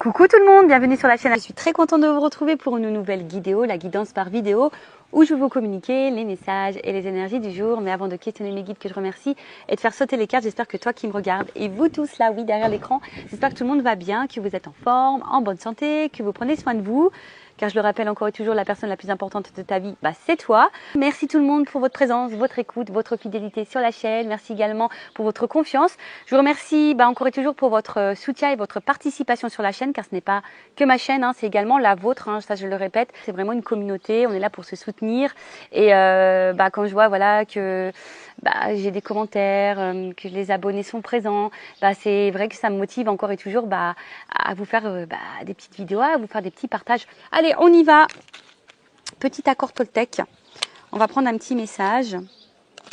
Coucou tout le monde, bienvenue sur la chaîne. Je suis très contente de vous retrouver pour une nouvelle vidéo, la guidance par vidéo, où je vais vous communiquer les messages et les énergies du jour. Mais avant de questionner mes guides que je remercie et de faire sauter les cartes, j'espère que toi qui me regardes et vous tous là, oui, derrière l'écran, j'espère que tout le monde va bien, que vous êtes en forme, en bonne santé, que vous prenez soin de vous. Car je le rappelle encore et toujours, la personne la plus importante de ta vie, c'est toi. Merci tout le monde pour votre présence, votre écoute, votre fidélité sur la chaîne. Merci également pour votre confiance. Je vous remercie encore et toujours pour votre soutien et votre participation sur la chaîne, car ce n'est pas que ma chaîne, c'est également la vôtre. Ça, je le répète, c'est vraiment une communauté. On est là pour se soutenir. Et quand je vois que j'ai des commentaires, que les abonnés sont présents, c'est vrai que ça me motive encore et toujours à vous faire des petites vidéos, à vous faire des petits partages. Allez, on y va. Petit accord Toltec. On va prendre un petit message.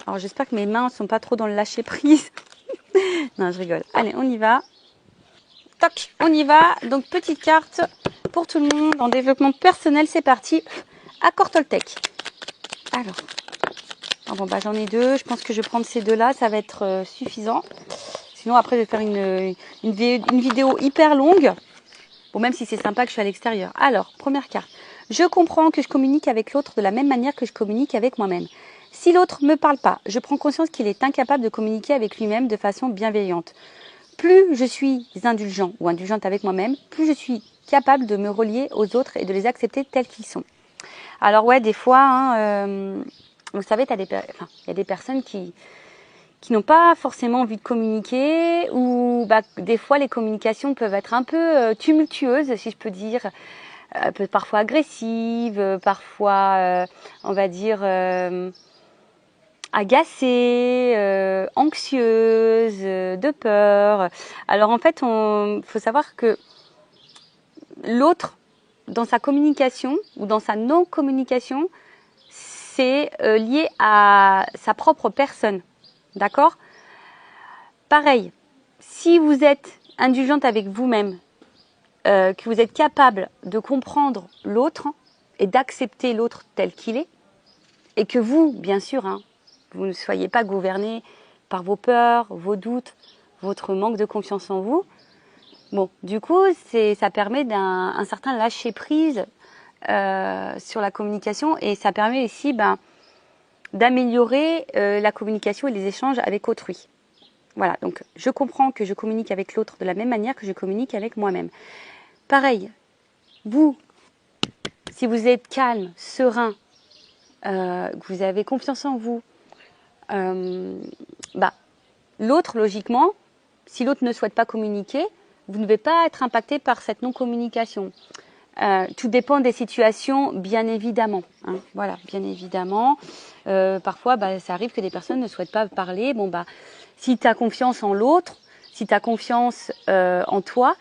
Alors, j'espère que mes mains ne sont pas trop dans le lâcher prise. Non, je rigole. Allez, on y va. Toc, on y va. Donc, petite carte pour tout le monde en développement personnel. C'est parti. Accord Toltec. Alors, j'en ai deux. Je pense que je vais prendre ces deux-là. Ça va être suffisant. Sinon, après, je vais faire une vidéo hyper longue. Bon, même si c'est sympa que je suis à l'extérieur. Alors, première carte. Je comprends que je communique avec l'autre de la même manière que je communique avec moi-même. Si l'autre ne me parle pas, je prends conscience qu'il est incapable de communiquer avec lui-même de façon bienveillante. Plus je suis indulgent ou indulgente avec moi-même, plus je suis capable de me relier aux autres et de les accepter tels qu'ils sont. Alors ouais, des fois, vous savez, il y a des personnes qui n'ont pas forcément envie de communiquer, ou des fois les communications peuvent être un peu tumultueuses, si je peux dire, parfois agressives, parfois, on va dire, agacées, anxieuses, de peur. Alors en fait, faut savoir que l'autre, dans sa communication ou dans sa non-communication, c'est lié à sa propre personne. D'accord? Pareil, si vous êtes indulgente avec vous-même, que vous êtes capable de comprendre l'autre et d'accepter l'autre tel qu'il est, et que vous, bien sûr, vous ne soyez pas gouverné par vos peurs, vos doutes, votre manque de confiance en vous, bon, du coup, ça permet un certain lâcher-prise sur la communication, et ça permet aussi d'améliorer la communication et les échanges avec autrui. Voilà, donc je comprends que je communique avec l'autre de la même manière que je communique avec moi-même. Pareil, vous, si vous êtes calme, serein, que vous avez confiance en vous, l'autre, logiquement, si l'autre ne souhaite pas communiquer, vous ne devez pas être impacté par cette non-communication. Tout dépend des situations, bien évidemment. Voilà, bien évidemment. Parfois, ça arrive que des personnes ne souhaitent pas parler. Bon, si tu as confiance en l'autre, si tu as confiance en toi,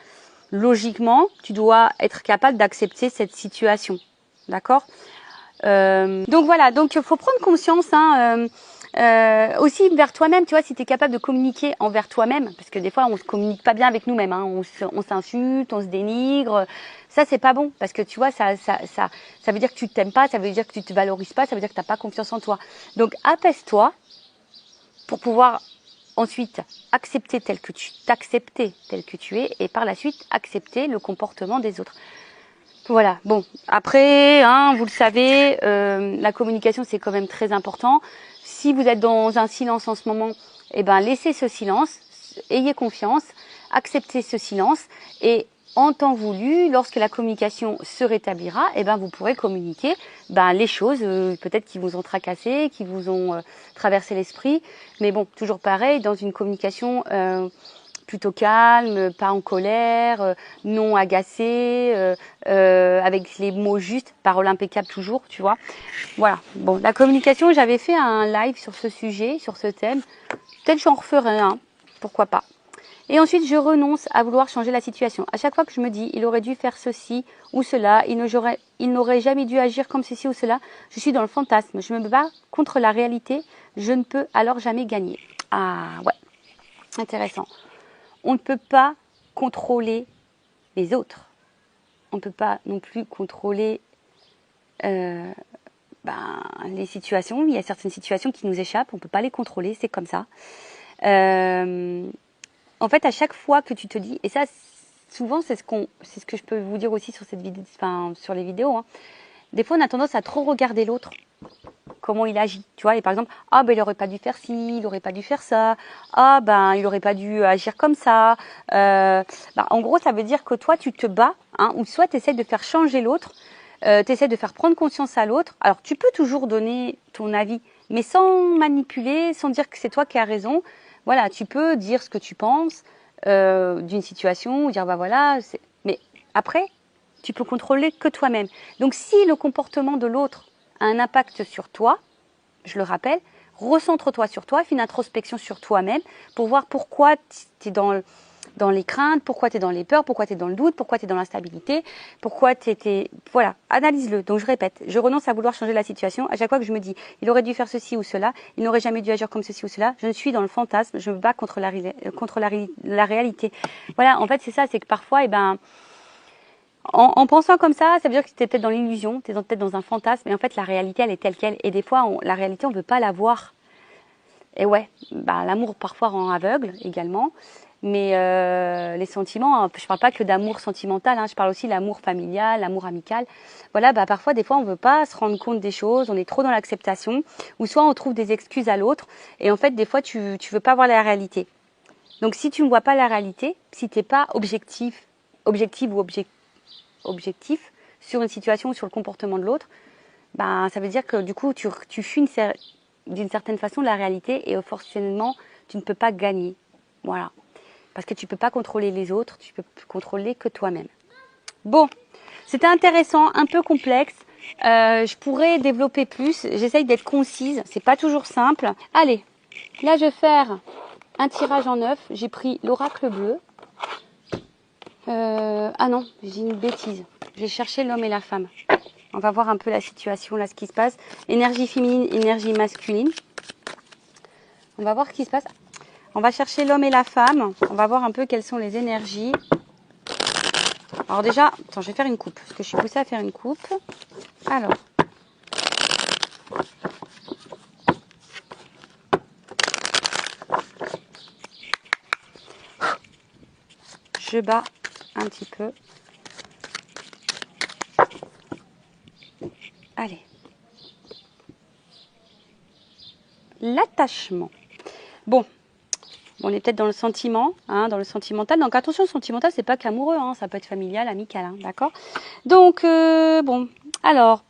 logiquement, tu dois être capable d'accepter cette situation. D'accord? Donc voilà, donc il faut prendre conscience aussi vers toi-même, tu vois, si tu es capable de communiquer envers toi-même, parce que des fois on se communique pas bien avec nous-mêmes, on s'insulte, on se dénigre, ça c'est pas bon, parce que tu vois, ça veut dire que tu t'aimes pas, ça veut dire que tu te valorises pas, ça veut dire que t'as pas confiance en toi. Donc apaise-toi pour pouvoir ensuite accepter t'accepter tel que tu es, et par la suite accepter le comportement des autres. Voilà, bon, après, vous le savez, la communication c'est quand même très important. Si vous êtes dans un silence en ce moment, laissez ce silence, ayez confiance, acceptez ce silence, et en temps voulu, lorsque la communication se rétablira, vous pourrez communiquer les choses peut-être qui vous ont tracassé, qui vous ont traversé l'esprit. Mais bon, toujours pareil, dans une communication plutôt calme, pas en colère, non agacé, avec les mots justes, parole impeccable toujours, tu vois. Voilà. Bon, la communication, j'avais fait un live sur ce sujet, sur ce thème. Peut-être j'en referai un, pourquoi pas. Et ensuite, je renonce à vouloir changer la situation. À chaque fois que je me dis, il aurait dû faire ceci ou cela, il n'aurait jamais dû agir comme ceci ou cela, je suis dans le fantasme. Je me bats contre la réalité, je ne peux alors jamais gagner. Ah ouais, intéressant. On ne peut pas contrôler les autres. On ne peut pas non plus contrôler les situations. Il y a certaines situations qui nous échappent, on ne peut pas les contrôler, c'est comme ça. En fait, à chaque fois que tu te dis, et ça souvent, c'est ce que je peux vous dire aussi sur cette vidéo, enfin, sur les vidéos, hein. Des fois, on a tendance à trop regarder l'autre, comment il agit, tu vois. Et par exemple, ah ben il aurait pas dû faire ci, il aurait pas dû faire ça, ah ben il aurait pas dû agir comme ça. En gros, ça veut dire que toi, tu te bats, hein, ou soit tu essaies de faire changer l'autre, tu essaies de faire prendre conscience à l'autre. Alors, tu peux toujours donner ton avis, mais sans manipuler, sans dire que c'est toi qui as raison. Voilà, tu peux dire ce que tu penses d'une situation, ou dire bah voilà, mais après, tu peux contrôler que toi-même. Donc, si le comportement de l'autre a un impact sur toi, je le rappelle, recentre-toi sur toi, fais une introspection sur toi-même pour voir pourquoi tu es dans les craintes, pourquoi tu es dans les peurs, pourquoi tu es dans le doute, pourquoi tu es dans l'instabilité, pourquoi tu étais... Voilà, analyse-le. Donc je répète, je renonce à vouloir changer la situation. À chaque fois que je me dis, il aurait dû faire ceci ou cela, il n'aurait jamais dû agir comme ceci ou cela, je suis dans le fantasme, je me bats contre la réalité. Voilà, en fait c'est ça, c'est que parfois, en pensant comme ça veut dire que tu es peut-être dans l'illusion, tu es peut-être dans un fantasme, et en fait la réalité elle est telle qu'elle. Et des fois, la réalité on ne veut pas la voir. Et ouais, l'amour parfois rend aveugle également. Mais les sentiments, je parle pas que d'amour sentimental, hein, je parle aussi de l'amour familial, l'amour amical. Voilà, parfois des fois on veut pas se rendre compte des choses, on est trop dans l'acceptation, ou soit on trouve des excuses à l'autre, et en fait des fois tu veux pas voir la réalité. Donc si tu ne vois pas la réalité, si t'es pas objective ou objectif sur une situation ou sur le comportement de l'autre, ça veut dire que du coup tu fuis d'une certaine façon la réalité, et forcément tu ne peux pas gagner. Voilà. Parce que tu ne peux pas contrôler les autres, tu peux contrôler que toi-même. Bon, c'était intéressant, un peu complexe. Je pourrais développer plus. J'essaye d'être concise, c'est pas toujours simple. Allez, là je vais faire un tirage en 9. J'ai pris l'oracle bleu. Ah non, j'ai dit une bêtise. J'ai cherché l'homme et la femme. On va voir un peu la situation, là, ce qui se passe. Énergie féminine, énergie masculine. On va voir ce qui se passe. On va chercher l'homme et la femme. On va voir un peu quelles sont les énergies. Alors déjà, attends, je vais faire une coupe. Parce que je suis poussée à faire une coupe. Alors. Je bats un petit peu. Allez. L'attachement. Bon. On est peut-être dans le sentiment, hein, dans le sentimental. Donc attention, le sentimental, c'est pas qu'amoureux, hein, ça peut être familial, amical, hein, d'accord. Donc bon, alors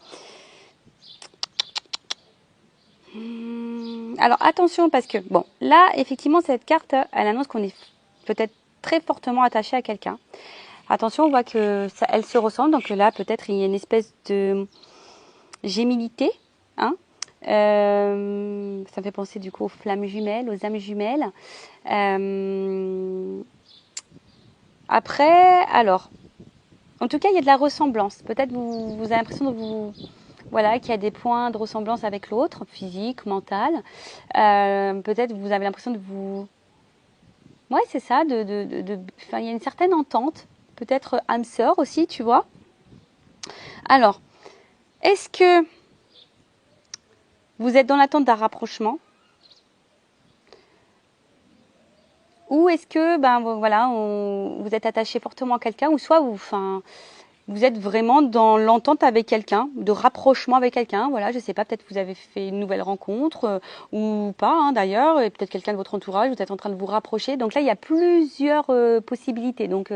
attention parce que bon, là effectivement cette carte, elle annonce qu'on est peut-être très fortement attaché à quelqu'un. Attention, on voit que ça, elle se ressemble, donc là peut-être il y a une espèce de gémilité, hein. Ça me fait penser du coup aux flammes jumelles, aux âmes jumelles. Après, alors, en tout cas, il y a de la ressemblance. Peut-être vous avez l'impression qu'il y a des points de ressemblance avec l'autre, physique, mental. Peut-être vous avez l'impression de vous... Ouais, c'est ça. Il y a une certaine entente. Peut-être âme sœur aussi, tu vois. Alors, est-ce que vous êtes dans l'attente d'un rapprochement? Ou est-ce que vous êtes attaché fortement à quelqu'un, ou soit vous êtes vraiment dans l'entente avec quelqu'un, de rapprochement avec quelqu'un. Voilà, je sais pas, peut-être vous avez fait une nouvelle rencontre ou pas, hein, d'ailleurs, et peut-être quelqu'un de votre entourage, vous êtes en train de vous rapprocher. Donc là, il y a plusieurs possibilités. Donc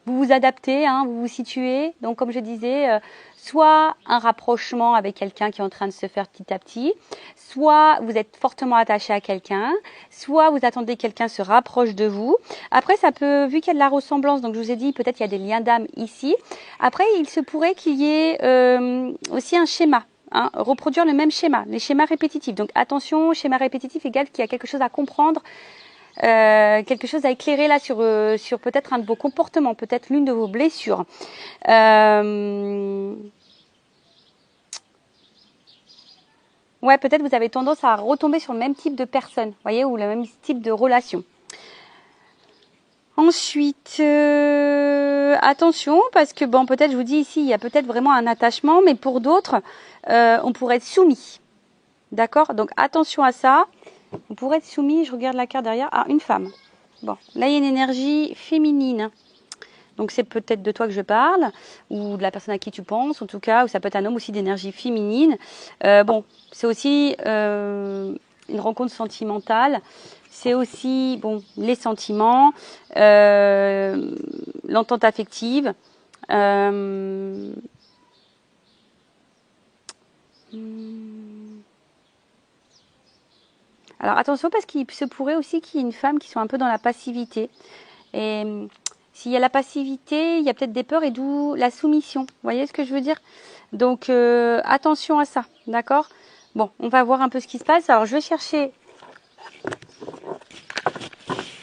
vous vous adaptez, hein, vous vous situez. Donc comme je disais, soit un rapprochement avec quelqu'un qui est en train de se faire petit à petit, soit vous êtes fortement attaché à quelqu'un, soit vous attendez que quelqu'un se rapproche de vous. Après, ça peut, vu qu'il y a de la ressemblance, donc je vous ai dit, peut-être il y a des liens d'âme ici. Après, il se pourrait qu'il y ait aussi un schéma. Hein, reproduire le même schéma, les schémas répétitifs. Donc attention, schéma répétitif égale qu'il y a quelque chose à comprendre, quelque chose à éclairer là sur peut-être un de vos comportements, peut-être l'une de vos blessures. Ouais, peut-être vous avez tendance à retomber sur le même type de personne, voyez, ou le même type de relation. Ensuite, attention, parce que bon, peut-être, je vous dis ici, il y a peut-être vraiment un attachement, mais pour d'autres, on pourrait être soumis. D'accord? Donc, attention à ça. On pourrait être soumis, je regarde la carte derrière. Ah, une femme. Bon, là, il y a une énergie féminine. Donc c'est peut-être de toi que je parle, ou de la personne à qui tu penses, en tout cas, ou ça peut être un homme aussi d'énergie féminine. Bon, c'est aussi une rencontre sentimentale. C'est aussi bon les sentiments, l'entente affective. Alors attention parce qu'il se pourrait aussi qu'il y ait une femme qui soit un peu dans la passivité. Et s'il y a la passivité, il y a peut-être des peurs et d'où la soumission. Vous voyez ce que je veux dire? Donc attention à ça, d'accord? Bon, on va voir un peu ce qui se passe. Alors je vais chercher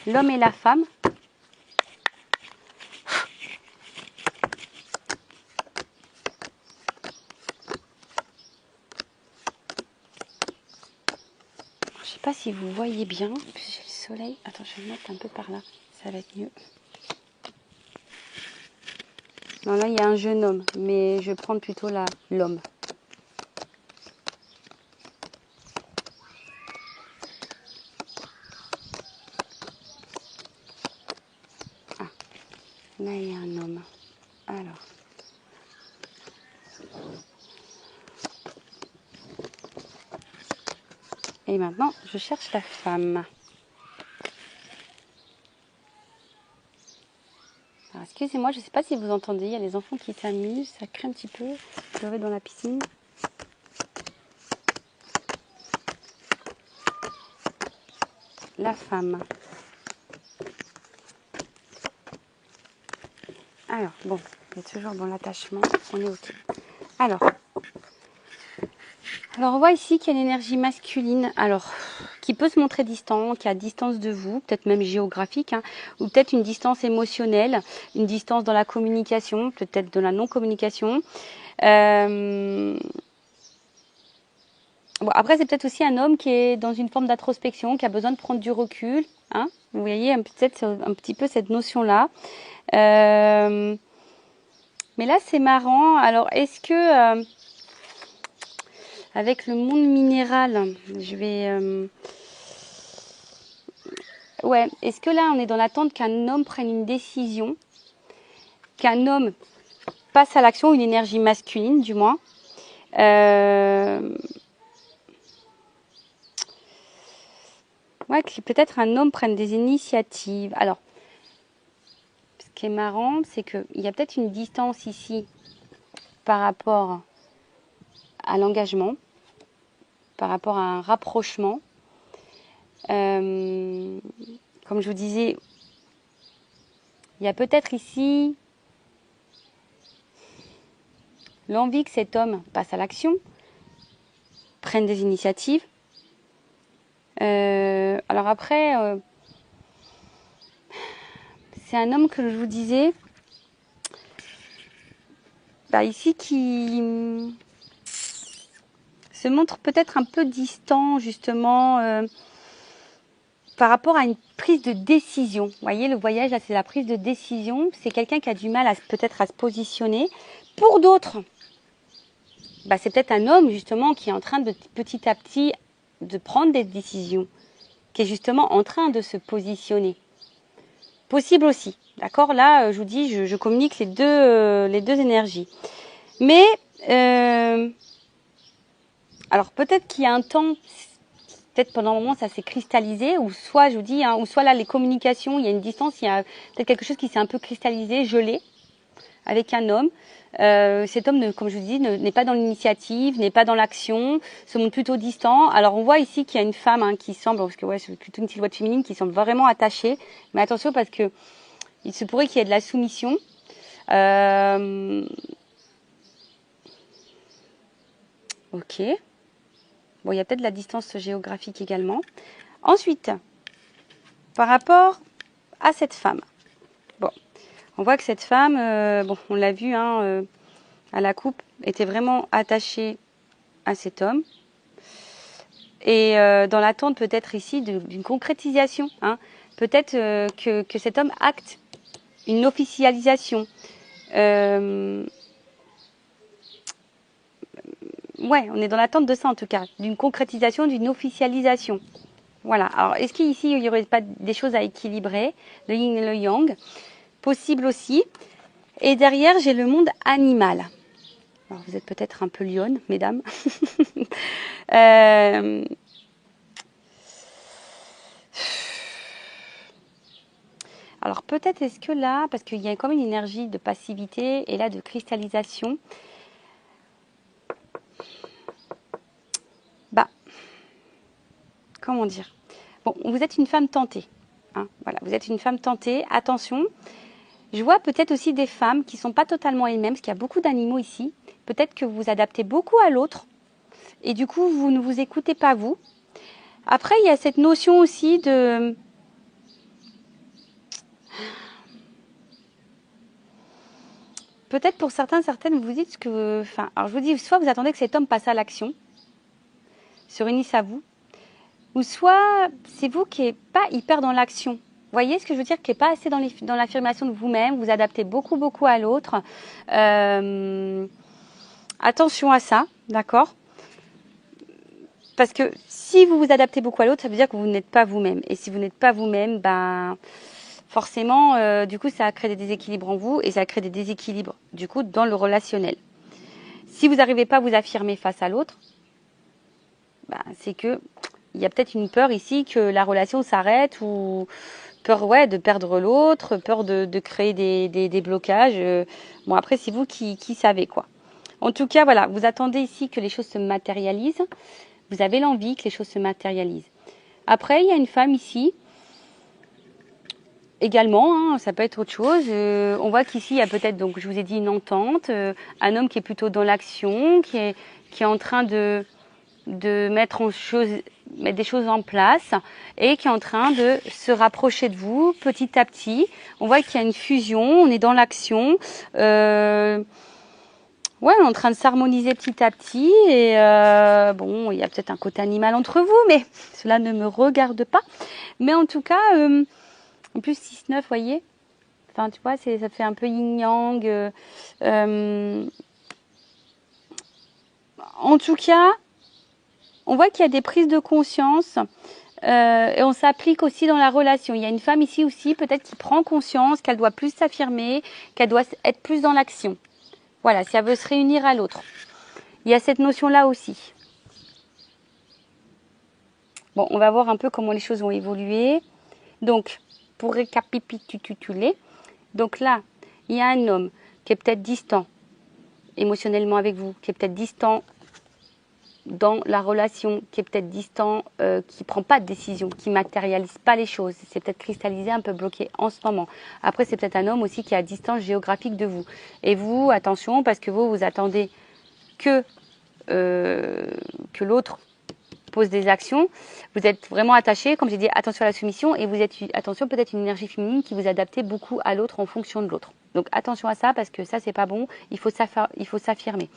l'homme et la femme. Je sais pas si vous voyez bien. J'ai le soleil. Attends, je vais me mettre un peu par là. Ça va être mieux. Non, là, il y a un jeune homme, mais je vais prendre plutôt l'homme. Ah, là, il y a un homme. Alors. Et maintenant, je cherche la femme. Alors, excusez-moi, je ne sais pas si vous entendez, il y a les enfants qui s'amusent, ça craint un petit peu, pleurer dans la piscine. La femme. Alors, bon, il y a toujours dans l'attachement, on est OK. Alors, on voit ici qu'il y a une énergie masculine, alors, qui peut se montrer distant, qui est à distance de vous, peut-être même géographique, hein, ou peut-être une distance émotionnelle, une distance dans la communication, peut-être de la non-communication. Bon, après, c'est peut-être aussi un homme qui est dans une forme d'introspection, qui a besoin de prendre du recul. Hein, vous voyez peut-être un petit peu cette notion-là. Mais là, c'est marrant. Alors, est-ce que... avec le monde minéral, je vais... ouais, est-ce que là, on est dans l'attente qu'un homme prenne une décision, qu'un homme passe à l'action, une énergie masculine, du moins. Ouais, que peut-être un homme prenne des initiatives. Alors, ce qui est marrant, c'est qu'il y a peut-être une distance ici par rapport à l'engagement, par rapport à un rapprochement. Comme je vous disais, il y a peut-être ici l'envie que cet homme passe à l'action, prenne des initiatives. Alors après, c'est un homme que je vous disais, ici qui se montre peut-être un peu distant justement par rapport à une prise de décision. Vous voyez, le voyage, là, c'est la prise de décision. C'est quelqu'un qui a du mal peut-être à se positionner. Pour d'autres, c'est peut-être un homme justement qui est en train de petit à petit de prendre des décisions, qui est justement en train de se positionner. Possible aussi, d'accord? Là, je vous dis, je communique les deux énergies. Mais, alors peut-être qu'il y a un temps, peut-être pendant un moment ça s'est cristallisé, ou soit je vous dis, ou soit là les communications, il y a une distance, il y a peut-être quelque chose qui s'est un peu cristallisé, gelé, avec un homme. Cet homme, comme je vous dis, n'est pas dans l'initiative, n'est pas dans l'action, se montre plutôt distant. Alors on voit ici qu'il y a une femme qui semble, parce que ouais, c'est plutôt une silhouette féminine qui semble vraiment attachée. Mais attention parce que il se pourrait qu'il y ait de la soumission. Ok. Bon, il y a peut-être de la distance géographique également. Ensuite, par rapport à cette femme. Bon, on voit que cette femme, on l'a vu à la coupe, était vraiment attachée à cet homme. Et dans l'attente peut-être ici d'une concrétisation. Peut-être que cet homme acte une officialisation. Ouais, on est dans l'attente de ça en tout cas, d'une concrétisation, d'une officialisation. Voilà. Alors, est-ce qu'ici, il n'y aurait pas des choses à équilibrer, le yin et le yang? possible aussi. Et derrière, j'ai le monde animal. Alors, vous êtes peut-être un peu lionne, mesdames. Alors peut-être est-ce que là, parce qu'il y a comme une énergie de passivité et là de cristallisation, bah, comment dire? Bon, vous êtes une femme tentée. Hein, voilà, vous êtes une femme tentée. Attention, je vois peut-être aussi des femmes qui ne sont pas totalement elles-mêmes, parce qu'il y a beaucoup d'animaux ici. Peut-être que vous vous adaptez beaucoup à l'autre et du coup, vous ne vous écoutez pas vous. Après, il y a cette notion aussi de... Peut-être pour certains, certaines, vous dites que... Enfin, alors je vous dis, soit vous attendez que cet homme passe à l'action, se réunisse à vous, ou soit c'est vous qui n'êtes pas hyper dans l'action. Vous voyez ce que je veux dire? Qui n'est pas assez dans l'affirmation de vous-même, vous adaptez beaucoup, beaucoup à l'autre. Attention à ça, d'accord? Parce que si vous vous adaptez beaucoup à l'autre, ça veut dire que vous n'êtes pas vous-même. Et si vous n'êtes pas vous-même, ben... forcément, du coup, ça crée des déséquilibres en vous et ça crée des déséquilibres, du coup, dans le relationnel. Si vous n'arrivez pas à vous affirmer face à l'autre, bah, c'est que il y a peut-être une peur ici que la relation s'arrête ou peur de perdre l'autre, peur de créer des blocages. Bon, après, c'est vous qui savez, quoi. En tout cas, voilà, vous attendez ici que les choses se matérialisent. Vous avez l'envie que les choses se matérialisent. Après, il y a une femme ici également, hein, ça peut être autre chose. On voit qu'ici, il y a peut-être, donc je vous ai dit, une entente, un homme qui est plutôt dans l'action, qui est en train de mettre des choses en place et qui est en train de se rapprocher de vous petit à petit. On voit qu'il y a une fusion, on est dans l'action. Ouais, on est en train de s'harmoniser petit à petit et bon, il y a peut-être un côté animal entre vous, mais cela ne me regarde pas. Mais en tout cas... en plus, 6-9, vous voyez, enfin, tu vois, ça fait un peu yin-yang. En tout cas, on voit qu'il y a des prises de conscience et on s'applique aussi dans la relation. Il y a une femme ici aussi, peut-être qui prend conscience qu'elle doit plus s'affirmer, qu'elle doit être plus dans l'action. Voilà, si elle veut se réunir à l'autre. Il y a cette notion-là aussi. Bon, on va voir un peu comment les choses vont évoluer. Donc, pour récapituler, donc là, il y a un homme qui est peut-être distant émotionnellement avec vous, qui est peut-être distant dans la relation, qui est peut-être distant, qui ne prend pas de décision, qui ne matérialise pas les choses. C'est peut-être cristallisé, un peu bloqué en ce moment. Après, c'est peut-être un homme aussi qui est à distance géographique de vous. Et vous, attention, parce que vous attendez que l'autre pose des actions. Vous êtes vraiment attaché, comme j'ai dit, attention à la soumission, et vous êtes, attention, peut-être une énergie féminine qui vous adaptez beaucoup à l'autre en fonction de l'autre. Donc attention à ça, parce que ça, c'est pas bon, il faut s'affirmer.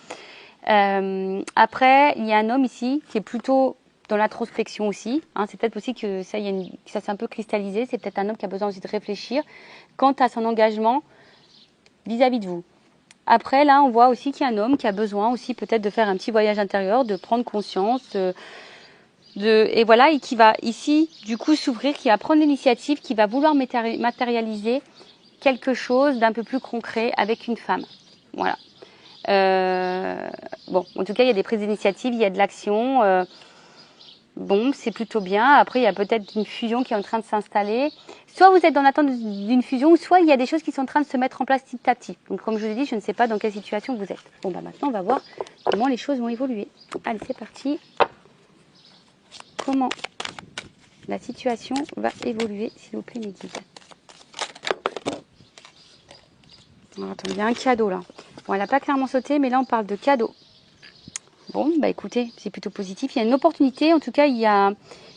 Après, il y a un homme ici qui est plutôt dans l'introspection aussi. Hein, c'est peut-être aussi que ça, ça s'est un peu cristallisé. C'est peut-être un homme qui a besoin aussi de réfléchir quant à son engagement vis-à-vis de vous. Après, là, on voit aussi qu'il y a un homme qui a besoin aussi peut-être de faire un petit voyage intérieur, de prendre conscience, et voilà, et qui va ici, du coup, s'ouvrir, qui va prendre l'initiative, qui va vouloir matérialiser quelque chose d'un peu plus concret avec une femme. Voilà. Bon, en tout cas, il y a des prises d'initiative, il y a de l'action. Bon, c'est plutôt bien. Après, il y a peut-être une fusion qui est en train de s'installer. Soit vous êtes dans l'attente d'une fusion, soit il y a des choses qui sont en train de se mettre en place petit à petit. Donc, comme je vous ai dit, je ne sais pas dans quelle situation vous êtes. Bon, bah maintenant, on va voir comment les choses vont évoluer. Allez, c'est parti. Comment la situation va évoluer, s'il vous plaît, mes guides. Alors, attends, il y a un cadeau là. Bon, elle n'a pas clairement sauté, mais là, on parle de cadeau. Bon, bah écoutez, c'est plutôt positif. Il y a une opportunité, en tout cas, il y a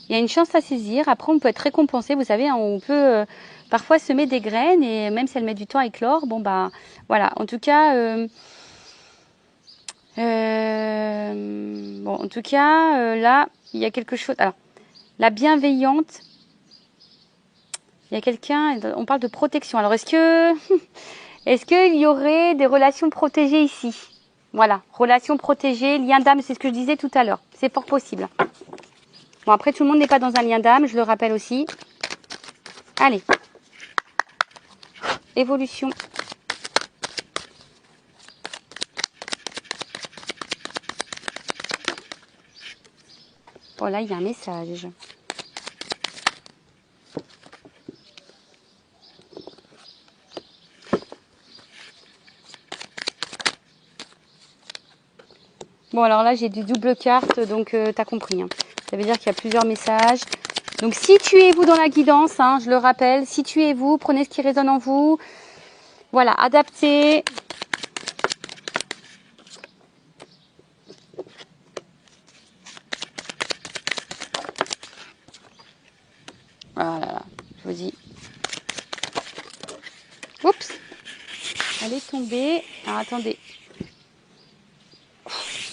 une chance à saisir. Après, on peut être récompensé. Vous savez, on peut parfois semer des graines et même si elles mettent du temps à éclore, bon, bah voilà. En tout cas, bon, en tout cas, là, il y a quelque chose. Alors, la bienveillante. Il y a quelqu'un, on parle de protection. Alors, est-ce qu'il y aurait des relations protégées ici? Voilà, relations protégées, lien d'âme, c'est ce que je disais tout à l'heure. C'est fort possible. Bon, après, tout le monde n'est pas dans un lien d'âme, je le rappelle aussi. Allez. évolution. Bon, là, il y a un message. Bon, alors là, j'ai des doubles cartes, donc t'as compris. Hein. Ça veut dire qu'il y a plusieurs messages. Donc, situez-vous dans la guidance, hein, je le rappelle. Situez-vous, prenez ce qui résonne en vous. Voilà, adaptez. Voilà, je vous dis. Oups, elle est tombée. Alors, attendez.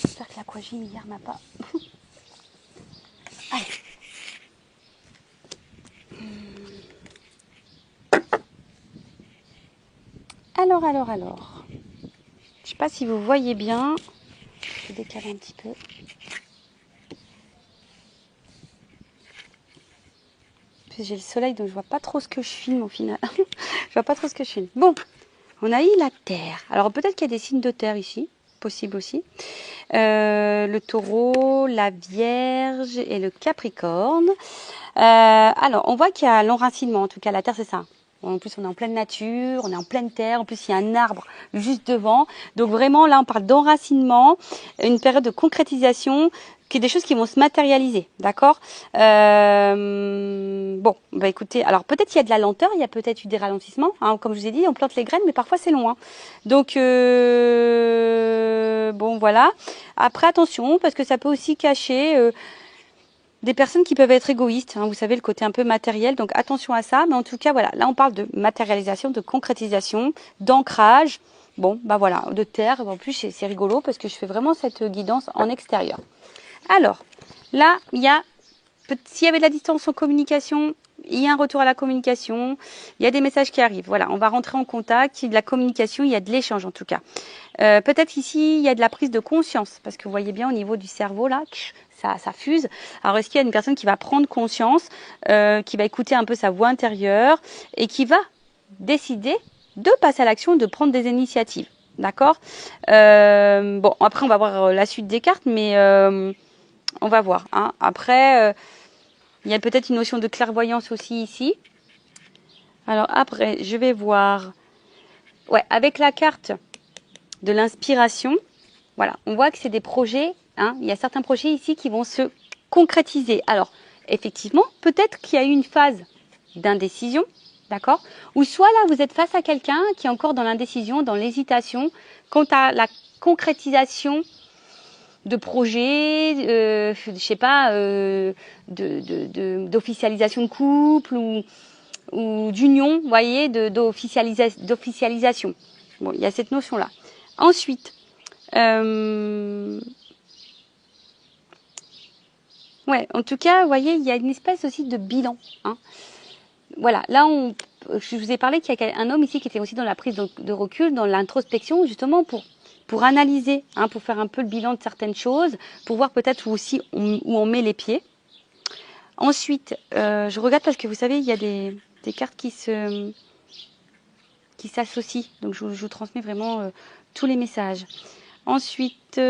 J'espère que l'aquagym hier m'a pas... Allez. Alors. Je sais pas si vous voyez bien. Je vais décaler un petit peu. J'ai le soleil, donc je vois pas trop ce que je filme au final. Je vois pas trop ce que je filme. Bon, on a eu la Terre. Alors peut-être qu'il y a des signes de Terre ici, possible aussi. Le Taureau, la Vierge et le Capricorne. Alors, on voit qu'il y a l'enracinement. En tout cas, la Terre, c'est ça. En plus, on est en pleine nature, on est en pleine terre. En plus, il y a un arbre juste devant. Donc vraiment, là, on parle d'enracinement, une période de concrétisation, qui est des choses qui vont se matérialiser, d'accord. Bon, bah écoutez, alors peut-être il y a de la lenteur, il y a peut-être eu des ralentissements. Hein, comme je vous ai dit, on plante les graines, mais parfois c'est loin. Donc, bon, voilà. Après, attention, parce que ça peut aussi cacher... des personnes qui peuvent être égoïstes, hein, vous savez, le côté un peu matériel, donc attention à ça. Mais en tout cas, voilà, là on parle de matérialisation, de concrétisation, d'ancrage, bon, bah voilà, de terre. En plus, c'est rigolo parce que je fais vraiment cette guidance en extérieur. Alors, là, il y a, s'il y avait de la distance en communication, il y a un retour à la communication, il y a des messages qui arrivent. Voilà, on va rentrer en contact, il y a de la communication, il y a de l'échange en tout cas. Peut-être ici, il y a de la prise de conscience, parce que vous voyez bien au niveau du cerveau, là, ça fuse. Alors, est-ce qu'il y a une personne qui va prendre conscience, qui va écouter un peu sa voix intérieure et qui va décider de passer à l'action, de prendre des initiatives. D'accord. Bon, après, on va voir la suite des cartes, mais on va voir. Hein. Après, il y a peut-être une notion de clairvoyance aussi ici. Alors après, je vais voir. Ouais, avec la carte de l'inspiration, voilà, on voit que c'est des projets. Hein, il y a certains projets ici qui vont se concrétiser. Alors, effectivement, peut-être qu'il y a eu une phase d'indécision, d'accord. Ou soit là, vous êtes face à quelqu'un qui est encore dans l'indécision, dans l'hésitation, quant à la concrétisation de projets, je sais pas, d'officialisation de couple ou d'union, vous voyez, d'officialisation. Bon, il y a cette notion-là. Ensuite, ouais, en tout cas, vous voyez, il y a une espèce aussi de bilan. Hein. Voilà, là, je vous ai parlé qu'il y a un homme ici qui était aussi dans la prise de recul, dans l'introspection, justement pour analyser, hein, pour faire un peu le bilan de certaines choses, pour voir peut-être où on met les pieds. Ensuite, je regarde parce que vous savez, il y a des cartes qui s'associent. Donc, je vous transmets vraiment tous les messages. Ensuite,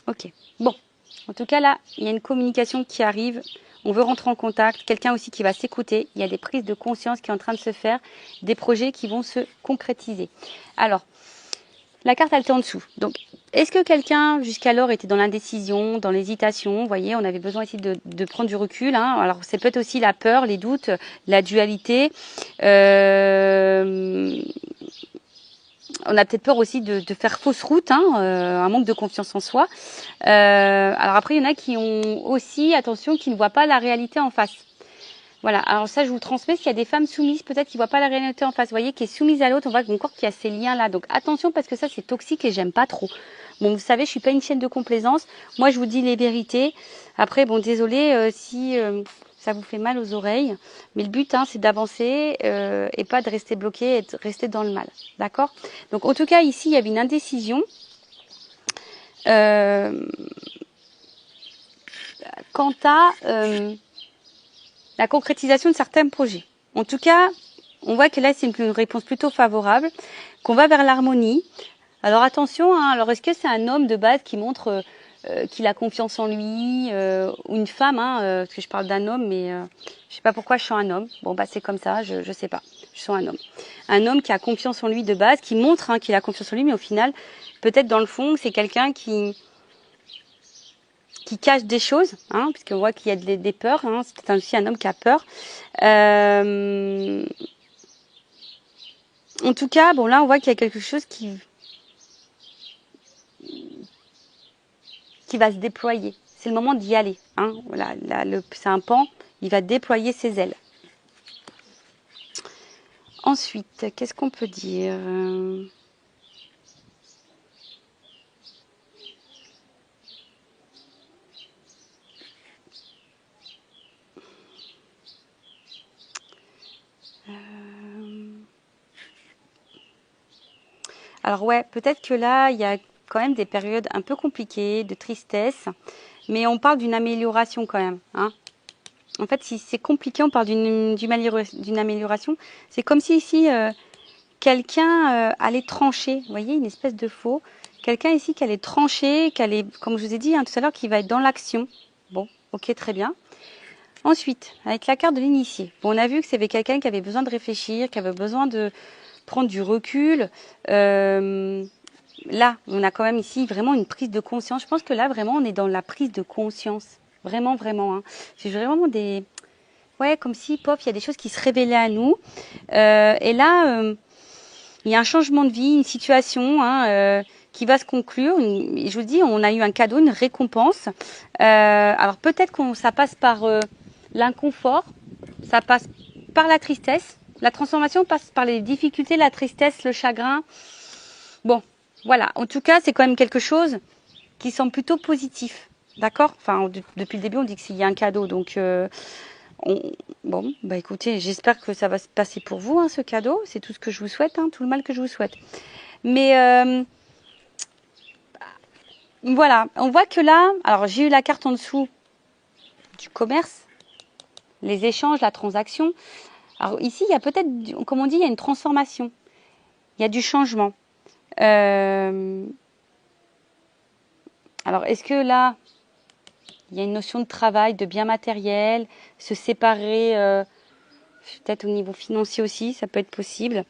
ok. Bon, en tout cas, là, il y a une communication qui arrive. On veut rentrer en contact. Quelqu'un aussi qui va s'écouter. Il y a des prises de conscience qui sont en train de se faire. Des projets qui vont se concrétiser. Alors, la carte, elle était en dessous. Donc, est-ce que quelqu'un, jusqu'alors, était dans l'indécision, dans l'hésitation? Vous voyez, on avait besoin ici de prendre du recul. Hein. Alors, c'est peut-être aussi la peur, les doutes, la dualité. On a peut-être peur aussi de faire fausse route, hein, un manque de confiance en soi. Alors après, il y en a qui ont aussi, attention, qui ne voient pas la réalité en face. Voilà, alors ça, je vous transmets. S'il y a des femmes soumises, peut-être qui ne voient pas la réalité en face, vous voyez, qui est soumise à l'autre, on voit encore qu'il y a ces liens-là. Donc attention, parce que ça, c'est toxique et j'aime pas trop. Bon, vous savez, je suis pas une chaîne de complaisance. Moi, je vous dis les vérités. Après, bon, désolé si ça vous fait mal aux oreilles. Mais le but, hein, c'est d'avancer et pas de rester bloqué et de rester dans le mal. D'accord? Donc, en tout cas, ici, il y avait une indécision. Quant à... la concrétisation de certains projets. En tout cas, on voit que là, c'est une réponse plutôt favorable, qu'on va vers l'harmonie. Alors attention, hein, alors est-ce que c'est un homme de base qui montre qu'il a confiance en lui, ou une femme, hein, parce que je parle d'un homme, mais je sais pas pourquoi je sens un homme. Bon, bah c'est comme ça, je sais pas, je sens un homme. Un homme qui a confiance en lui de base, qui montre hein, qu'il a confiance en lui, mais au final, peut-être dans le fond, c'est quelqu'un qui cache des choses, hein, puisqu'on voit qu'il y a des peurs, hein, c'est peut-être aussi un homme qui a peur. En tout cas, bon là, on voit qu'il y a quelque chose qui va se déployer. C'est le moment d'y aller. Hein. Voilà, c'est un pan, il va déployer ses ailes. Ensuite, qu'est-ce qu'on peut dire ? Alors ouais, peut-être que là, il y a quand même des périodes un peu compliquées, de tristesse, mais on parle d'une amélioration quand même. Hein. En fait, si c'est compliqué, on parle d'une amélioration. C'est comme si ici, quelqu'un allait trancher. Vous voyez, une espèce de faux. Quelqu'un ici qui allait trancher, qui allait, comme je vous ai dit hein, tout à l'heure, qui va être dans l'action. Bon, ok, très bien. Ensuite, avec la carte de l'initié. Bon, on a vu que c'était quelqu'un qui avait besoin de réfléchir, qui avait besoin de prendre du recul. Là, on a quand même ici vraiment une prise de conscience. Je pense que là, vraiment, on est dans la prise de conscience. Vraiment, vraiment. Hein. C'est vraiment des... Ouais, comme si, pop, il y a des choses qui se révélaient à nous. Et là, il y a un changement de vie, une situation hein, qui va se conclure. Je vous dis, on a eu un cadeau, une récompense. Alors peut-être que ça passe par l'inconfort, ça passe par la tristesse. La transformation passe par les difficultés, la tristesse, le chagrin. Bon, voilà. En tout cas, c'est quand même quelque chose qui semble plutôt positif. D'accord ? Enfin, depuis le début, on dit qu'il y a un cadeau. Donc, bon, bah écoutez, j'espère que ça va se passer pour vous, hein, ce cadeau. C'est tout ce que je vous souhaite, hein, tout le mal que je vous souhaite. Mais voilà, on voit que là, alors j'ai eu la carte en dessous du commerce, les échanges, la transaction. Alors ici, il y a peut-être, comme on dit, il y a une transformation. Il y a du changement. Alors, est-ce que là, il y a une notion de travail, de bien matériel, se séparer, peut-être au niveau financier aussi, ça peut être possible.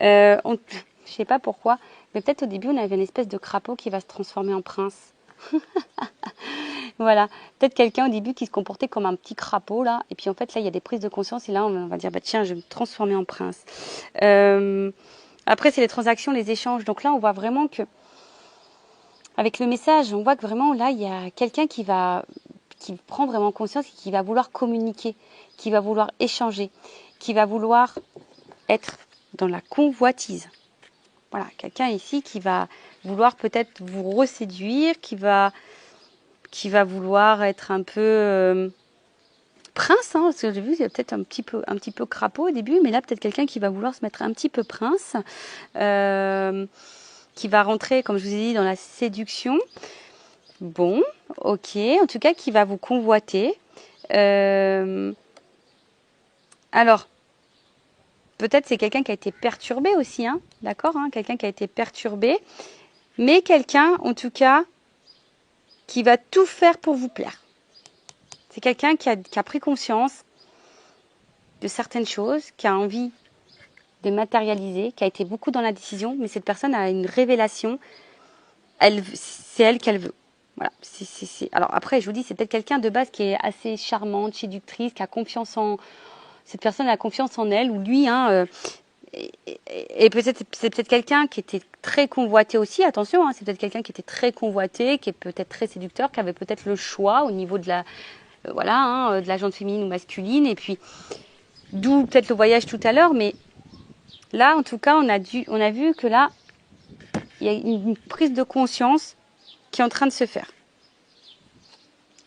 Je ne sais pas pourquoi, mais peut-être au début, on avait une espèce de crapaud qui va se transformer en prince. Voilà, peut-être quelqu'un au début qui se comportait comme un petit crapaud là, et puis en fait là il y a des prises de conscience et là on va dire bah tiens je vais me transformer en prince. Après c'est les transactions, les échanges, donc là on voit vraiment que avec le message on voit que vraiment là il y a quelqu'un qui prend vraiment conscience et qui va vouloir communiquer, qui va vouloir échanger, qui va vouloir être dans la convoitise. Voilà, quelqu'un ici qui va vouloir peut-être vous reséduire, qui va vouloir être un peu prince, hein, parce que j'ai vu, il y a peut-être un petit peu crapaud au début, mais là peut-être quelqu'un qui va vouloir se mettre un petit peu prince, qui va rentrer, comme je vous ai dit, dans la séduction. Bon, ok, en tout cas qui va vous convoiter. Alors, peut-être c'est quelqu'un qui a été perturbé aussi, hein, d'accord, hein, quelqu'un qui a été perturbé, mais quelqu'un, en tout cas, qui va tout faire pour vous plaire. C'est quelqu'un qui a pris conscience de certaines choses, qui a envie de matérialiser, qui a été beaucoup dans la décision, mais cette personne a une révélation, c'est elle qu'elle veut. Voilà. Alors après, je vous dis, c'est peut-être quelqu'un de base qui est assez charmante, séductrice, qui a confiance en... Cette personne a confiance en elle, ou lui, hein, et peut-être c'est peut-être quelqu'un qui était très convoité aussi, attention, hein, c'est peut-être quelqu'un qui était très convoité, qui est peut-être très séducteur, qui avait peut-être le choix au niveau de la... voilà, hein, de la jante féminine ou masculine, et puis d'où peut-être le voyage tout à l'heure, mais là, en tout cas, on a vu que là, il y a une prise de conscience qui est en train de se faire.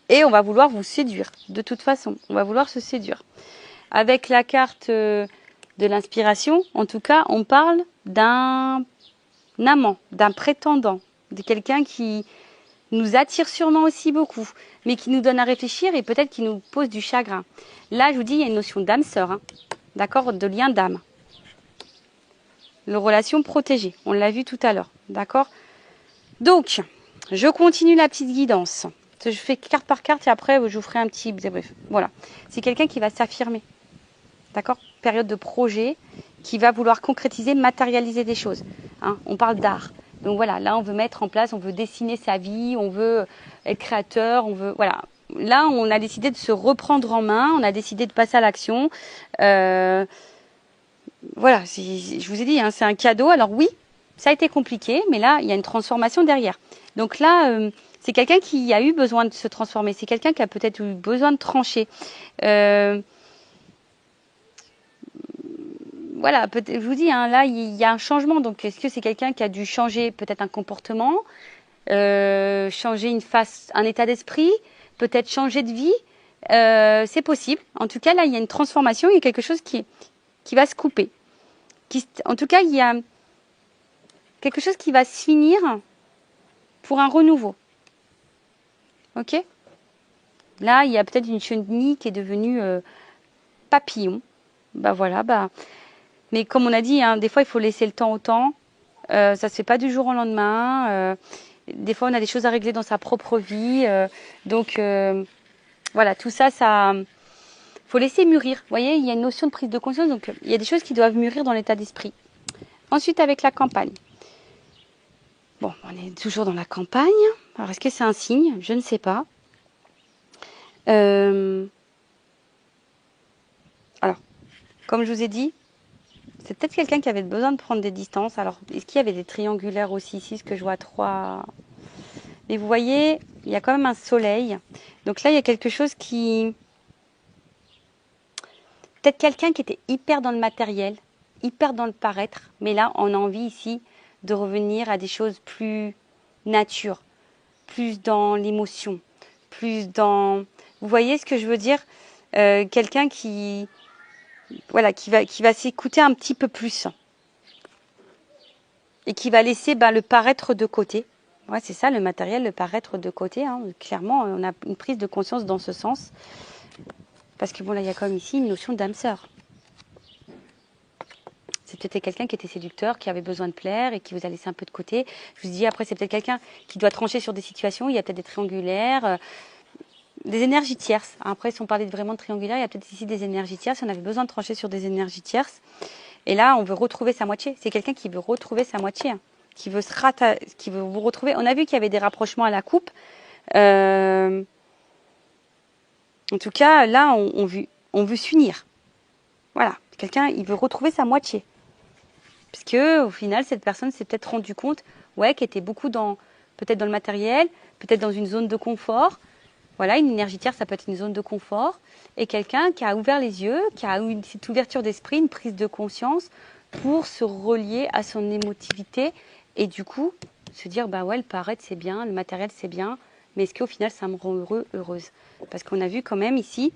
Et on va vouloir vous séduire, de toute façon, on va vouloir se séduire. Avec la carte de l'inspiration, en tout cas, on parle d'un amant, d'un prétendant, de quelqu'un qui nous attire sûrement aussi beaucoup, mais qui nous donne à réfléchir et peut-être qui nous pose du chagrin. Là, je vous dis, il y a une notion d'âme sœur, hein, d'accord, de lien d'âme. Les relations protégées, on l'a vu tout à l'heure, d'accord. Donc, je continue la petite guidance. Je fais carte par carte et après, je vous ferai un petit débrief. Voilà, c'est quelqu'un qui va s'affirmer, d'accord. Période de projet, qui va vouloir concrétiser, matérialiser des choses. Hein, on parle d'art. Donc voilà, là on veut mettre en place, on veut dessiner sa vie, on veut être créateur, on veut voilà. Là on a décidé de se reprendre en main, on a décidé de passer à l'action. Voilà, je vous ai dit, hein, c'est un cadeau. Alors oui, ça a été compliqué, mais là il y a une transformation derrière. Donc là, c'est quelqu'un qui a eu besoin de se transformer, c'est quelqu'un qui a peut-être eu besoin de trancher. Voilà, je vous dis, hein, là, il y a un changement. Donc, est-ce que c'est quelqu'un qui a dû changer peut-être un comportement, changer un état d'esprit, peut-être changer de vie? C'est possible. En tout cas, là, il y a une transformation, il y a quelque chose qui va se couper. En tout cas, il y a quelque chose qui va se finir pour un renouveau. Ok? Là, il y a peut-être une chenille qui est devenue papillon. Bah voilà, bah... Mais comme on a dit, hein, des fois, il faut laisser le temps au temps. Ça ne se fait pas du jour au lendemain. Des fois, on a des choses à régler dans sa propre vie. Donc, voilà, tout ça, faut laisser mûrir. Vous voyez, il y a une notion de prise de conscience. Donc, il y a des choses qui doivent mûrir dans l'état d'esprit. Ensuite, avec la campagne. Bon, on est toujours dans la campagne. Alors, est-ce que c'est un signe? Je ne sais pas. Alors, comme je vous ai dit, c'est peut-être quelqu'un qui avait besoin de prendre des distances. Alors, est-ce qu'il y avait des triangulaires aussi ici? Ce que je vois 3. Mais vous voyez, il y a quand même un soleil. Donc là, il y a quelque chose qui... Peut-être quelqu'un qui était hyper dans le matériel, hyper dans le paraître. Mais là, on a envie ici de revenir à des choses plus nature, plus dans l'émotion, plus dans... Vous voyez ce que je veux dire? Quelqu'un qui... Voilà, qui va s'écouter un petit peu plus. Et qui va laisser le paraître de côté. Ouais, c'est ça, le matériel, le paraître de côté. Hein. Clairement, on a une prise de conscience dans ce sens. Parce que bon, là, il y a quand même ici une notion d'âme sœur. C'est peut-être quelqu'un qui était séducteur, qui avait besoin de plaire et qui vous a laissé un peu de côté. Je vous dis, après, c'est peut-être quelqu'un qui doit trancher sur des situations. Il y a peut-être des triangulaires, des énergies tierces. Après, si on parlait vraiment de triangulaire, il y a peut-être ici des énergies tierces. On avait besoin de trancher sur des énergies tierces. Et là, on veut retrouver sa moitié. C'est quelqu'un qui veut retrouver sa moitié, hein, qui veut qui veut vous retrouver. On a vu qu'il y avait des rapprochements à la coupe. En tout cas, là, on veut s'unir. Voilà, quelqu'un, il veut retrouver sa moitié. Parce que, au final, cette personne s'est peut-être rendu compte, ouais, qu'elle était beaucoup peut-être dans le matériel, peut-être dans une zone de confort. Voilà, une énergie tierce, ça peut être une zone de confort. Et quelqu'un qui a ouvert les yeux, qui a eu cette ouverture d'esprit, une prise de conscience pour se relier à son émotivité. Et du coup, se dire, bah ouais, le paraître, c'est bien, le matériel, c'est bien. Mais est-ce qu'au final, ça me rend heureux, heureuse? Parce qu'on a vu quand même ici,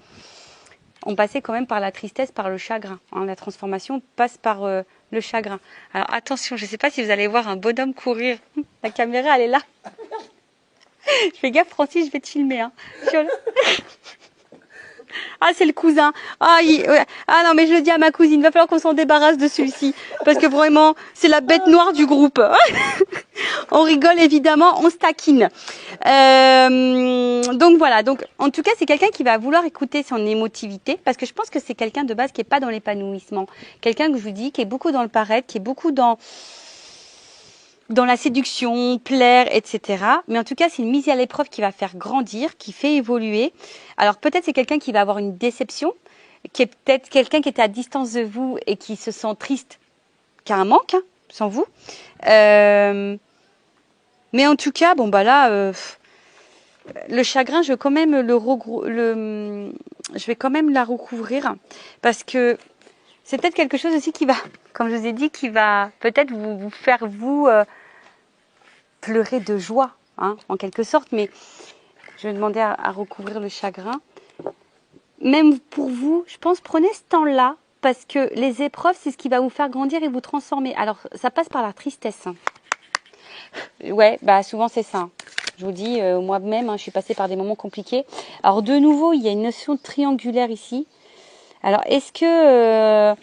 on passait quand même par la tristesse, par le chagrin. Hein, la transformation passe par le chagrin. Alors attention, je ne sais pas si vous allez voir un bonhomme courir. La caméra, elle est là. Je fais gaffe, Francis, je vais te filmer. Hein. Ah, c'est le cousin. Ah, ah non, mais je le dis à ma cousine, il va falloir qu'on s'en débarrasse de celui-ci. Parce que vraiment, c'est la bête noire du groupe. On rigole évidemment, on se taquine. Donc voilà, donc en tout cas, c'est quelqu'un qui va vouloir écouter son émotivité. Parce que je pense que c'est quelqu'un de base qui n'est pas dans l'épanouissement. Quelqu'un que je vous dis, qui est beaucoup dans le paraître, qui est beaucoup dans la séduction, plaire, etc. Mais en tout cas, c'est une mise à l'épreuve qui va faire grandir, qui fait évoluer. Alors peut-être c'est quelqu'un qui va avoir une déception, qui est peut-être quelqu'un qui était à distance de vous et qui se sent triste, qui a un manque, hein, sans vous. Mais en tout cas, bon bah là, le chagrin, je vais quand même je vais quand même la recouvrir parce que c'est peut-être quelque chose aussi qui va, comme je vous ai dit, qui va peut-être vous faire pleurer de joie, hein, en quelque sorte. Mais je vais demander à recouvrir le chagrin. Même pour vous, je pense, prenez ce temps-là parce que les épreuves, c'est ce qui va vous faire grandir et vous transformer. Alors, ça passe par la tristesse. Ouais, bah souvent c'est ça. Je vous dis, moi-même, hein, je suis passée par des moments compliqués. Alors de nouveau, il y a une notion triangulaire ici. Alors est-ce que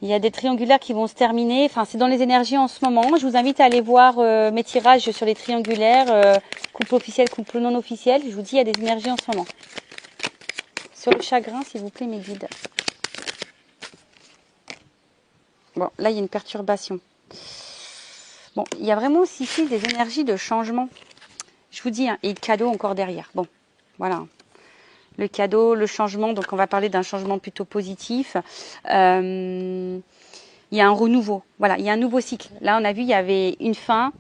il y a des triangulaires qui vont se terminer? Enfin, c'est dans les énergies en ce moment. Je vous invite à aller voir mes tirages sur les triangulaires, couple officiel, couple non officiel. Je vous dis, il y a des énergies en ce moment. Sur le chagrin, s'il vous plaît, mes guides. Bon, là, il y a une perturbation. Bon, il y a vraiment aussi ici des énergies de changement. Je vous dis, hein, et le cadeau encore derrière. Bon, voilà. Le cadeau, le changement. Donc, on va parler d'un changement plutôt positif. Il y a un renouveau. Voilà, il y a un nouveau cycle. Là, on a vu, il y avait une fin.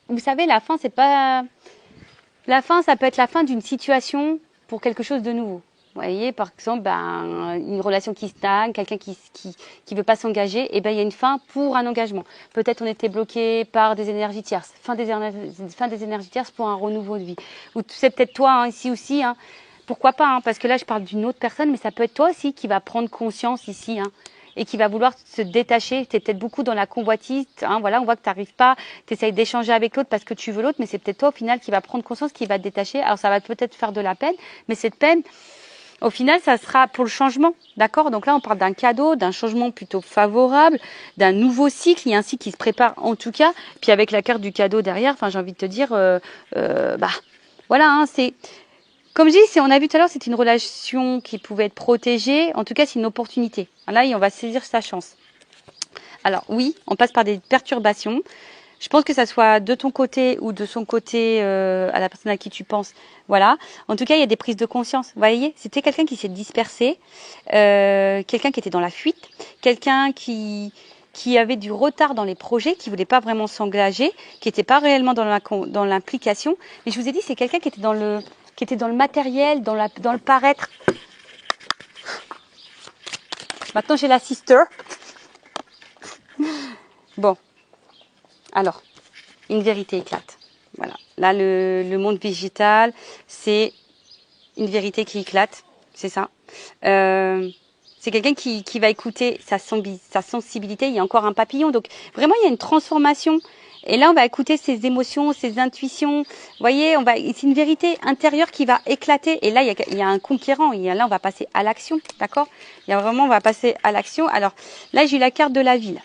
Vous savez, la fin, c'est pas... La fin, ça peut être la fin d'une situation pour quelque chose de nouveau. Vous voyez, par exemple, une relation qui stagne, quelqu'un qui veut pas s'engager, et ben il y a une fin pour un engagement. Peut-être on était bloqué par des énergies tierces, fin des énergies tierces pour un renouveau de vie. Ou c'est peut-être toi hein, ici aussi, hein. Pourquoi pas, hein, parce que là je parle d'une autre personne, mais ça peut être toi aussi qui va prendre conscience ici, hein, et qui va vouloir se détacher. Tu es peut-être beaucoup dans la convoitise, hein, voilà, on voit que tu n'arrives pas, tu essayes d'échanger avec l'autre parce que tu veux l'autre, mais c'est peut-être toi au final qui va prendre conscience, qui va te détacher. Alors ça va peut-être faire de la peine, mais cette peine, au final, ça sera pour le changement, d'accord? Donc là, on parle d'un cadeau, d'un changement plutôt favorable, d'un nouveau cycle. Il y a un cycle qui se prépare en tout cas. Puis avec la carte du cadeau derrière, enfin, j'ai envie de te dire, voilà, hein, c'est comme je dis, on a vu tout à l'heure, c'est une relation qui pouvait être protégée. En tout cas, c'est une opportunité. Là, on va saisir sa chance. Alors oui, on passe par des perturbations. Je pense que ça soit de ton côté ou de son côté à la personne à qui tu penses. Voilà. En tout cas, il y a des prises de conscience. Vous voyez, c'était quelqu'un qui s'est dispersé, quelqu'un qui était dans la fuite, quelqu'un qui avait du retard dans les projets, qui voulait pas vraiment s'engager, qui n'était pas réellement dans l'implication. Mais je vous ai dit, c'est quelqu'un qui était dans le matériel, dans le paraître. Maintenant, j'ai la sister. Bon. Alors, une vérité éclate. Voilà. Là, le monde végétal, c'est une vérité qui éclate. C'est ça. C'est quelqu'un qui va écouter sa sensibilité. Il y a encore un papillon. Donc, vraiment, il y a une transformation. Et là, on va écouter ses émotions, ses intuitions. Vous voyez, c'est une vérité intérieure qui va éclater. Et là, il y a un conquérant. Là, on va passer à l'action. D'accord? On va passer à l'action. Alors, là, j'ai eu la carte de la ville.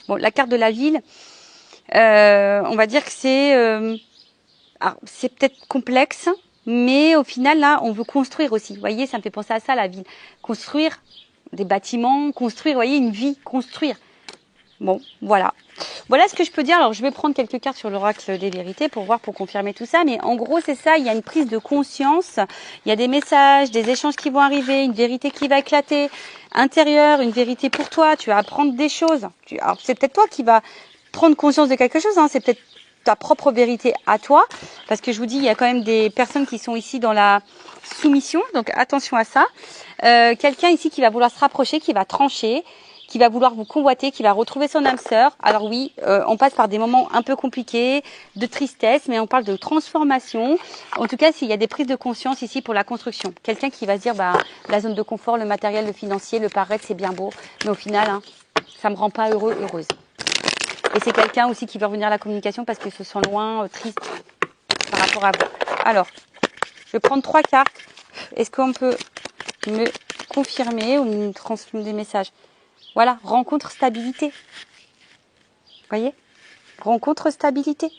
Bon, la carte de la ville, on va dire que c'est peut-être complexe, mais au final, là, on veut construire aussi. Vous voyez, ça me fait penser à ça, la ville. Construire des bâtiments, construire, vous voyez, une vie, construire. Bon, voilà. Voilà ce que je peux dire. Alors, je vais prendre quelques cartes sur l'oracle des vérités pour confirmer tout ça. Mais en gros, c'est ça. Il y a une prise de conscience. Il y a des messages, des échanges qui vont arriver, une vérité qui va éclater intérieure, une vérité pour toi. Tu vas apprendre des choses. Alors, c'est peut-être toi qui vas prendre conscience de quelque chose. Hein. C'est peut-être ta propre vérité à toi. Parce que je vous dis, il y a quand même des personnes qui sont ici dans la soumission. Donc, attention à ça. Quelqu'un ici qui va vouloir se rapprocher, qui va trancher, qui va vouloir vous convoiter, qui va retrouver son âme sœur. Alors oui, on passe par des moments un peu compliqués, de tristesse, mais on parle de transformation. En tout cas, s'il y a des prises de conscience ici pour la construction. Quelqu'un qui va se dire, la zone de confort, le matériel, le financier, le paraître, c'est bien beau, mais au final, hein, ça me rend pas heureuse. Et c'est quelqu'un aussi qui veut revenir à la communication parce qu'il se sent loin, triste par rapport à vous. Alors, je vais prendre 3 cartes. Est-ce qu'on peut me confirmer ou me transmettre des messages? Voilà, rencontre stabilité. Voyez? Rencontre stabilité.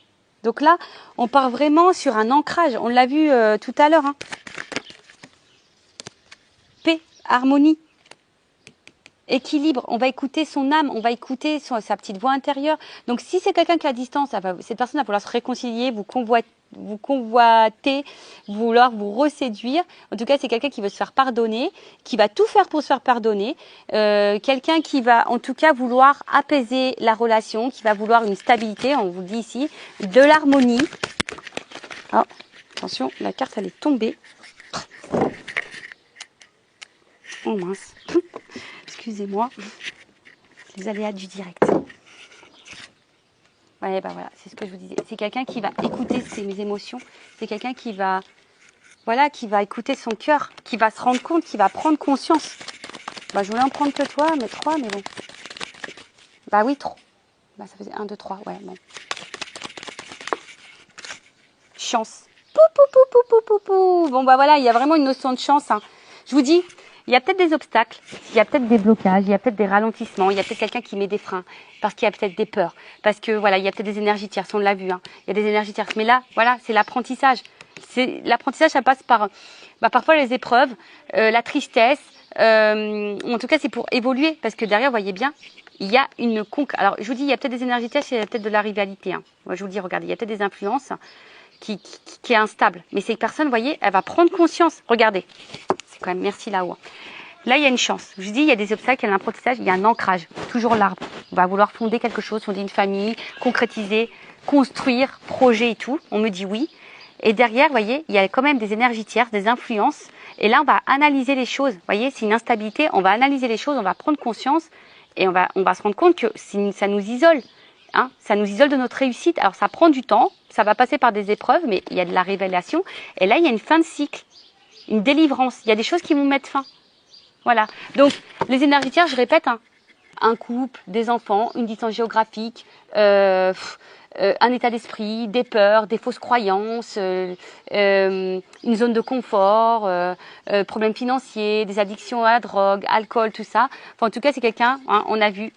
Donc là, on part vraiment sur un ancrage. On l'a vu tout à l'heure. Hein. Paix, harmonie, équilibre. On va écouter son âme, on va écouter sa petite voix intérieure. Donc si c'est quelqu'un qui est à distance, cette personne va vouloir se réconcilier, vous convoiter, vouloir vous reséduire. En tout cas, c'est quelqu'un qui veut se faire pardonner, qui va tout faire pour se faire pardonner. Quelqu'un qui va, en tout cas, vouloir apaiser la relation, qui va vouloir une stabilité, on vous le dit ici, de l'harmonie. Oh, attention, la carte, elle est tombée. Oh mince. Excusez-moi. Les aléas du direct. Ouais, voilà, c'est ce que je vous disais. C'est quelqu'un qui va écouter mes émotions. C'est quelqu'un qui va écouter son cœur, qui va se rendre compte, qui va prendre conscience. Je voulais en prendre que toi, mais 3, mais bon. Oui, trop. Ça faisait 1, 2, 3, ouais, bon. chance. Pou, pou, pou, pou, pou, pou, pou. Bon, bah voilà, il y a vraiment une notion de chance. Hein. Je vous dis, il y a peut-être des obstacles, il y a peut-être des blocages, il y a peut-être des ralentissements, il y a peut-être quelqu'un qui met des freins, parce qu'il y a peut-être des peurs, parce que voilà, il y a peut-être des énergies tierces, on l'a vu, hein. Il y a des énergies tierces. Mais là, voilà, c'est l'apprentissage. L'apprentissage, ça passe par parfois les épreuves, la tristesse. En tout cas, c'est pour évoluer, parce que derrière, vous voyez bien, il y a une conquête. Alors, je vous dis, il y a peut-être des énergies tierces, il y a peut-être de la rivalité. Hein. Moi, je vous dis, regardez, il y a peut-être des influences qui est instable. Mais ces personnes, vous voyez, elle va prendre conscience. Regardez, c'est quand même merci là-haut. Là, il y a une chance. Je vous dis, il y a des obstacles, il y a l'apprentissage, il y a un ancrage. Toujours l'arbre. On va vouloir fonder quelque chose, fonder une famille, concrétiser, construire, projet et tout. On me dit oui. Et derrière, vous voyez, il y a quand même des énergies tierces, des influences. Et là, on va analyser les choses. Vous voyez, c'est une instabilité. On va analyser les choses, on va prendre conscience et on va se rendre compte que ça nous isole. Hein, ça nous isole de notre réussite. Alors, ça prend du temps, ça va passer par des épreuves, mais il y a de la révélation. Et là, il y a une fin de cycle, une délivrance. Il y a des choses qui vont mettre fin. Voilà. Donc, les énergies tierces, je répète, hein, un couple, des enfants, une distance géographique, un état d'esprit, des peurs, des fausses croyances, une zone de confort, problèmes financiers, des addictions à la drogue, alcool, tout ça. Enfin, en tout cas, c'est quelqu'un, hein, on a vu,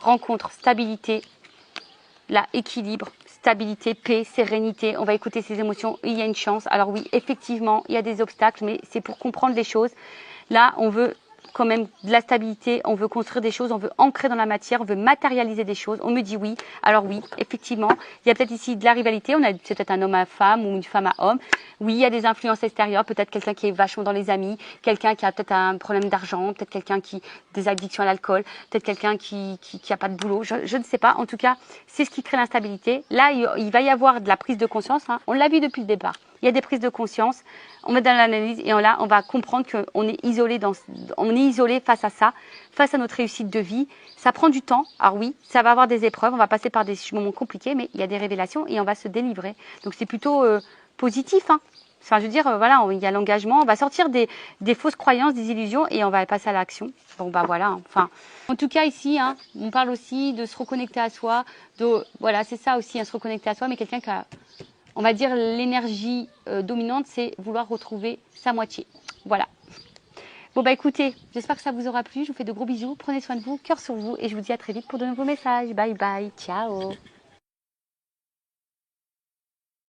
rencontre, stabilité, là, équilibre, stabilité, paix, sérénité. On va écouter ses émotions. Il y a une chance. Alors oui, effectivement, il y a des obstacles, mais c'est pour comprendre les choses. Là, on veut quand même de la stabilité, on veut construire des choses, on veut ancrer dans la matière, on veut matérialiser des choses. On me dit oui. Alors oui, effectivement, il y a peut-être ici de la rivalité. C'est peut-être un homme à femme ou une femme à homme. Oui, il y a des influences extérieures. Peut-être quelqu'un qui est vachement dans les amis, quelqu'un qui a peut-être un problème d'argent, peut-être quelqu'un qui des addictions à l'alcool, peut-être quelqu'un qui a pas de boulot. Je ne sais pas. En tout cas, c'est ce qui crée l'instabilité. Là, il va y avoir de la prise de conscience. Hein. On l'a vu depuis le départ. Il y a des prises de conscience, on met dans l'analyse et là, on va comprendre qu'on est isolé face à ça, face à notre réussite de vie. Ça prend du temps. Alors oui, ça va avoir des épreuves, on va passer par des moments compliqués, mais il y a des révélations et on va se délivrer. Donc c'est plutôt positif. Hein. Enfin, je veux dire, voilà, il y a l'engagement, on va sortir des fausses croyances, des illusions et on va passer à l'action. Bon, bah voilà. Hein. Enfin, en tout cas ici, hein, on parle aussi de se reconnecter à soi. Voilà, c'est ça aussi, hein, se reconnecter à soi, mais quelqu'un qui a... On va dire l'énergie dominante, c'est vouloir retrouver sa moitié. Voilà. Bon, bah écoutez, j'espère que ça vous aura plu. Je vous fais de gros bisous. Prenez soin de vous, cœur sur vous. Et je vous dis à très vite pour de nouveaux messages. Bye bye. Ciao.